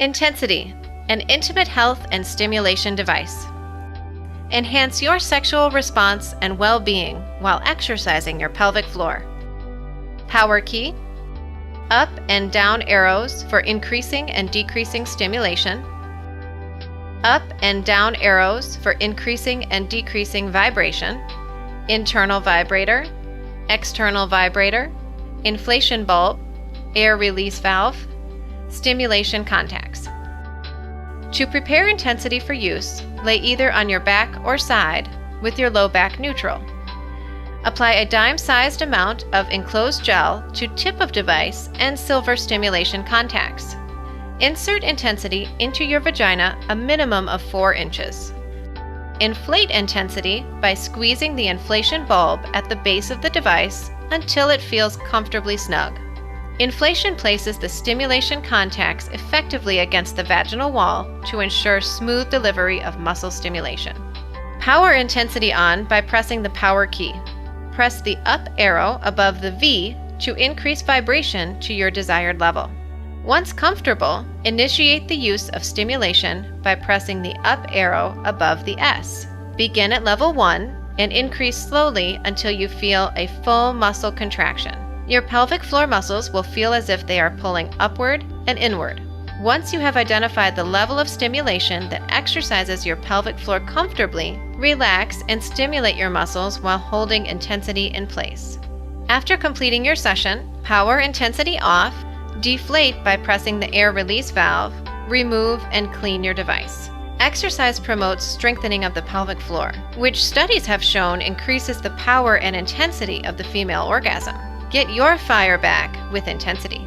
Intensity, an intimate health and stimulation device. Enhance your sexual response and well-being while exercising your pelvic floor. Power key, up and down arrows for increasing and decreasing stimulation. Up and down arrows for increasing and decreasing vibration. Internal vibrator, external vibrator, inflation bulb, air release valve, stimulation contacts. To prepare intensity for use, lay either on your back or side with your low back neutral. Apply a dime-sized amount of enclosed gel to tip of device and silver stimulation contacts. Insert intensity into your vagina a minimum of 4 inches. Inflate intensity by squeezing the inflation bulb at the base of the device until it feels comfortably snug. Inflation places the stimulation contacts effectively against the vaginal wall to ensure smooth delivery of muscle stimulation. Power intensity on by pressing the power key. Press the up arrow above the V to increase vibration to your desired level. Once comfortable, initiate the use of stimulation by pressing the up arrow above the S. Begin at level 1 and increase slowly until you feel a full muscle contraction. Your pelvic floor muscles will feel as if they are pulling upward and inward. Once you have identified the level of stimulation that exercises your pelvic floor comfortably, relax and stimulate your muscles while holding intensity in place. After completing your session, power intensity off, deflate by pressing the air release valve, remove and clean your device. Exercise promotes strengthening of the pelvic floor, which studies have shown increases the power and intensity of the female orgasm. Get your fire back with intensity.